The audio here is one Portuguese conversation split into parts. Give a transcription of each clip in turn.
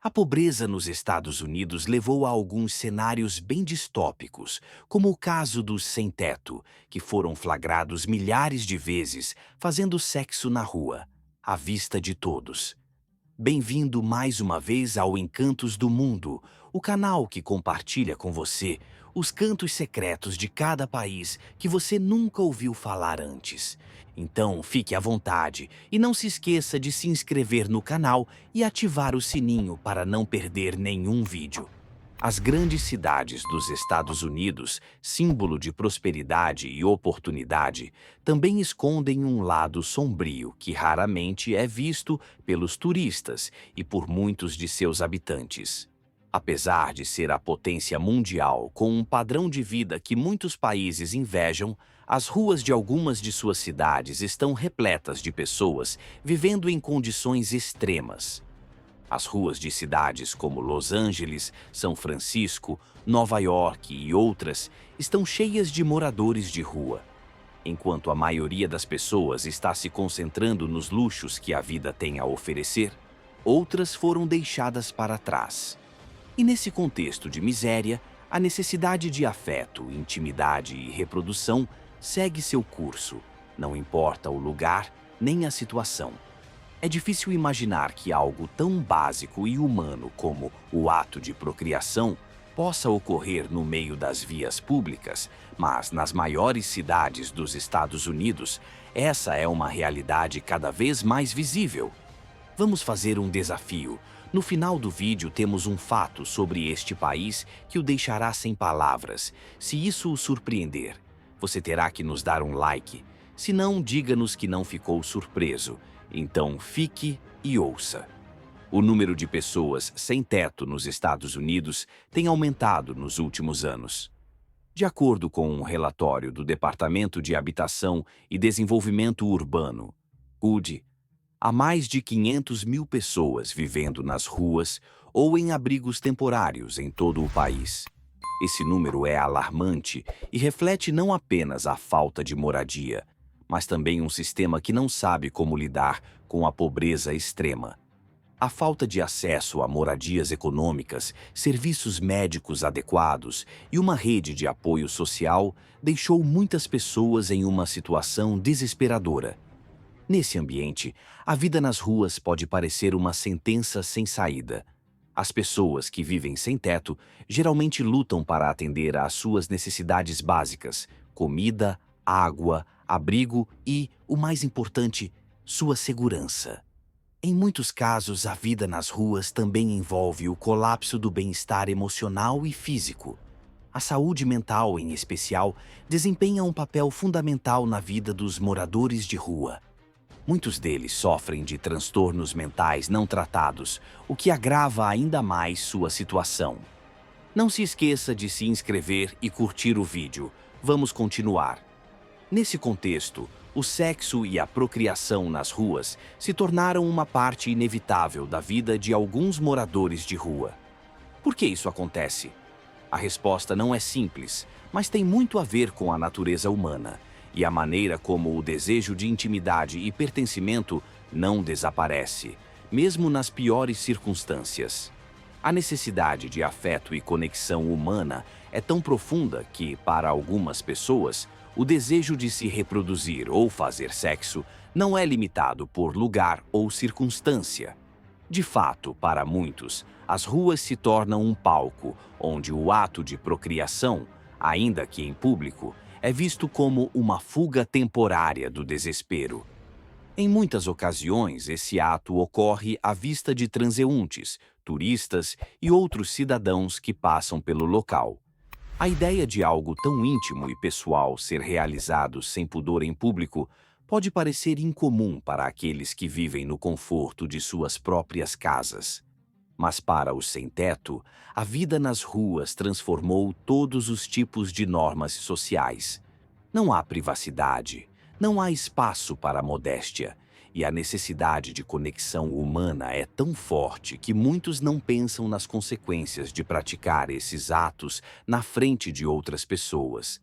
A pobreza nos Estados Unidos levou a alguns cenários bem distópicos, como o caso dos sem-teto, que foram flagrados milhares de vezes fazendo sexo na rua, à vista de todos. Bem-vindo mais uma vez ao Encantos do Mundo, o canal que compartilha com você os cantos secretos de cada país que você nunca ouviu falar antes. Então, fique à vontade e não se esqueça de se inscrever no canal e ativar o sininho para não perder nenhum vídeo. As grandes cidades dos Estados Unidos, símbolo de prosperidade e oportunidade, também escondem um lado sombrio que raramente é visto pelos turistas e por muitos de seus habitantes. Apesar de ser a potência mundial com um padrão de vida que muitos países invejam, as ruas de algumas de suas cidades estão repletas de pessoas vivendo em condições extremas. As ruas de cidades como Los Angeles, São Francisco, Nova York e outras estão cheias de moradores de rua. Enquanto a maioria das pessoas está se concentrando nos luxos que a vida tem a oferecer, outras foram deixadas para trás. E nesse contexto de miséria, a necessidade de afeto, intimidade e reprodução segue seu curso, não importa o lugar nem a situação. É difícil imaginar que algo tão básico e humano como o ato de procriação possa ocorrer no meio das vias públicas, mas nas maiores cidades dos Estados Unidos, essa é uma realidade cada vez mais visível. Vamos fazer um desafio. No final do vídeo temos um fato sobre este país que o deixará sem palavras. Se isso o surpreender, você terá que nos dar um like. Se não, diga-nos que não ficou surpreso. Então fique e ouça. O número de pessoas sem teto nos Estados Unidos tem aumentado nos últimos anos. De acordo com um relatório do Departamento de Habitação e Desenvolvimento Urbano, HUD, há mais de 500 mil pessoas vivendo nas ruas ou em abrigos temporários em todo o país. Esse número é alarmante e reflete não apenas a falta de moradia, mas também um sistema que não sabe como lidar com a pobreza extrema. A falta de acesso a moradias econômicas, serviços médicos adequados e uma rede de apoio social deixou muitas pessoas em uma situação desesperadora. Nesse ambiente, a vida nas ruas pode parecer uma sentença sem saída. As pessoas que vivem sem teto geralmente lutam para atender às suas necessidades básicas: comida, água, abrigo e, o mais importante, sua segurança. Em muitos casos, a vida nas ruas também envolve o colapso do bem-estar emocional e físico. A saúde mental, em especial, desempenha um papel fundamental na vida dos moradores de rua. Muitos deles sofrem de transtornos mentais não tratados, o que agrava ainda mais sua situação. Não se esqueça de se inscrever e curtir o vídeo. Vamos continuar. Nesse contexto, o sexo e a procriação nas ruas se tornaram uma parte inevitável da vida de alguns moradores de rua. Por que isso acontece? A resposta não é simples, mas tem muito a ver com a natureza humana e a maneira como o desejo de intimidade e pertencimento não desaparece, mesmo nas piores circunstâncias. A necessidade de afeto e conexão humana é tão profunda que, para algumas pessoas, o desejo de se reproduzir ou fazer sexo não é limitado por lugar ou circunstância. De fato, para muitos, as ruas se tornam um palco onde o ato de procriação, ainda que em público, é visto como uma fuga temporária do desespero. Em muitas ocasiões, esse ato ocorre à vista de transeuntes, turistas e outros cidadãos que passam pelo local. A ideia de algo tão íntimo e pessoal ser realizado sem pudor em público pode parecer incomum para aqueles que vivem no conforto de suas próprias casas. Mas para os sem-teto, a vida nas ruas transformou todos os tipos de normas sociais. Não há privacidade, não há espaço para a modéstia, e a necessidade de conexão humana é tão forte que muitos não pensam nas consequências de praticar esses atos na frente de outras pessoas.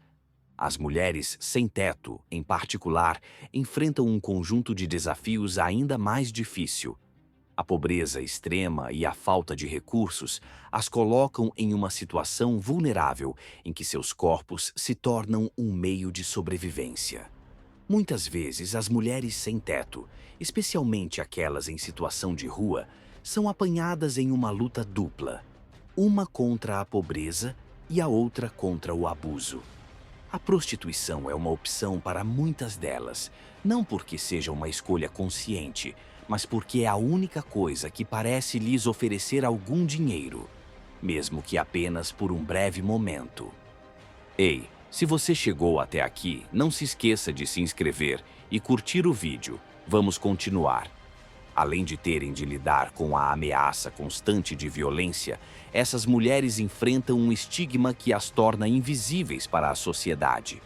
As mulheres sem teto, em particular, enfrentam um conjunto de desafios ainda mais difícil. A pobreza extrema e a falta de recursos as colocam em uma situação vulnerável em que seus corpos se tornam um meio de sobrevivência. Muitas vezes, as mulheres sem teto, especialmente aquelas em situação de rua, são apanhadas em uma luta dupla, uma contra a pobreza e a outra contra o abuso. A prostituição é uma opção para muitas delas, não porque seja uma escolha consciente, mas porque é a única coisa que parece lhes oferecer algum dinheiro, mesmo que apenas por um breve momento. Ei, se você chegou até aqui, não se esqueça de se inscrever e curtir o vídeo. Vamos continuar. Além de terem de lidar com a ameaça constante de violência, essas mulheres enfrentam um estigma que as torna invisíveis para a sociedade.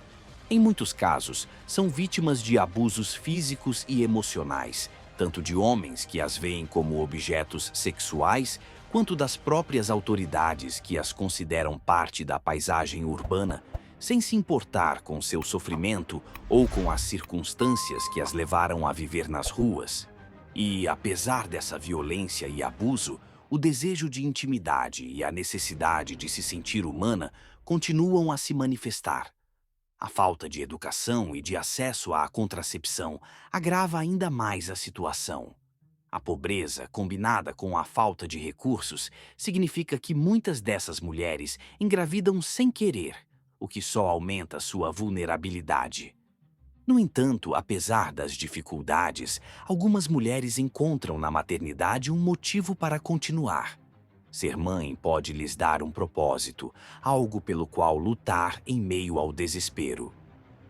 Em muitos casos, são vítimas de abusos físicos e emocionais, tanto de homens que as veem como objetos sexuais, quanto das próprias autoridades que as consideram parte da paisagem urbana, sem se importar com seu sofrimento ou com as circunstâncias que as levaram a viver nas ruas. E, apesar dessa violência e abuso, o desejo de intimidade e a necessidade de se sentir humana continuam a se manifestar. A falta de educação e de acesso à contracepção agrava ainda mais a situação. A pobreza, combinada com a falta de recursos, significa que muitas dessas mulheres engravidam sem querer, o que só aumenta sua vulnerabilidade. No entanto, apesar das dificuldades, algumas mulheres encontram na maternidade um motivo para continuar. Ser mãe pode lhes dar um propósito, algo pelo qual lutar em meio ao desespero.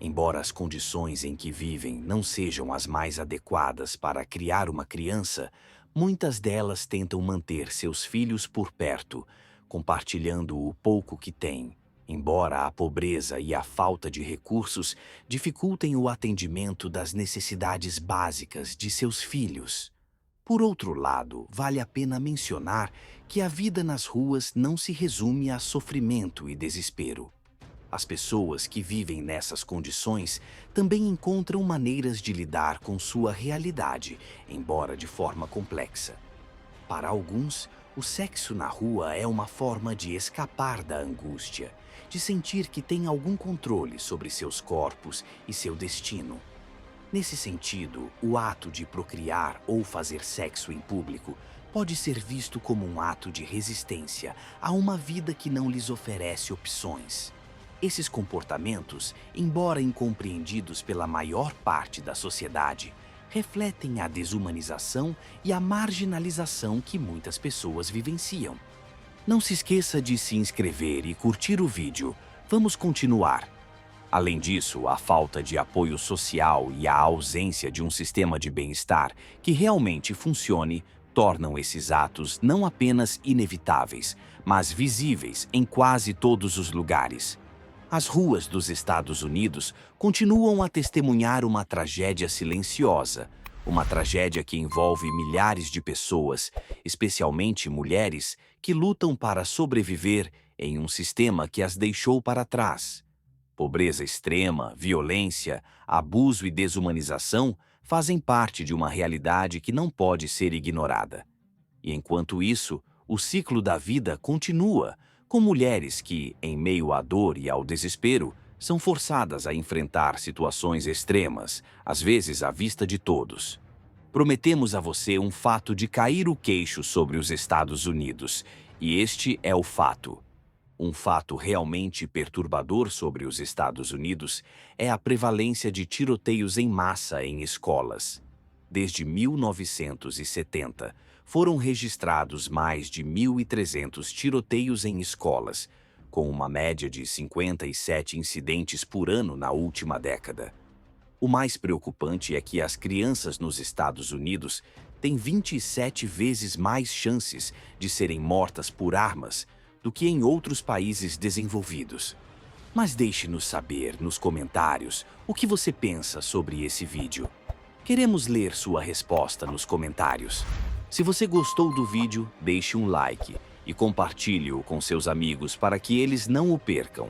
Embora as condições em que vivem não sejam as mais adequadas para criar uma criança, muitas delas tentam manter seus filhos por perto, compartilhando o pouco que têm. Embora a pobreza e a falta de recursos dificultem o atendimento das necessidades básicas de seus filhos. Por outro lado, vale a pena mencionar que a vida nas ruas não se resume a sofrimento e desespero. As pessoas que vivem nessas condições também encontram maneiras de lidar com sua realidade, embora de forma complexa. Para alguns, o sexo na rua é uma forma de escapar da angústia, de sentir que tem algum controle sobre seus corpos e seu destino. Nesse sentido, o ato de procriar ou fazer sexo em público pode ser visto como um ato de resistência a uma vida que não lhes oferece opções. Esses comportamentos, embora incompreendidos pela maior parte da sociedade, refletem a desumanização e a marginalização que muitas pessoas vivenciam. Não se esqueça de se inscrever e curtir o vídeo. Vamos continuar. Além disso, a falta de apoio social e a ausência de um sistema de bem-estar que realmente funcione tornam esses atos não apenas inevitáveis, mas visíveis em quase todos os lugares. As ruas dos Estados Unidos continuam a testemunhar uma tragédia silenciosa, uma tragédia que envolve milhares de pessoas, especialmente mulheres, que lutam para sobreviver em um sistema que as deixou para trás. Pobreza extrema, violência, abuso e desumanização fazem parte de uma realidade que não pode ser ignorada. E enquanto isso, o ciclo da vida continua, com mulheres que, em meio à dor e ao desespero, são forçadas a enfrentar situações extremas, às vezes à vista de todos. Prometemos a você um fato de cair o queixo sobre os Estados Unidos, e este é o fato. Um fato realmente perturbador sobre os Estados Unidos é a prevalência de tiroteios em massa em escolas. Desde 1970, foram registrados mais de 1.300 tiroteios em escolas, com uma média de 57 incidentes por ano na última década. O mais preocupante é que as crianças nos Estados Unidos têm 27 vezes mais chances de serem mortas por armas do que em outros países desenvolvidos. Mas deixe-nos saber nos comentários o que você pensa sobre esse vídeo. Queremos ler sua resposta nos comentários. Se você gostou do vídeo, deixe um like e compartilhe-o com seus amigos para que eles não o percam.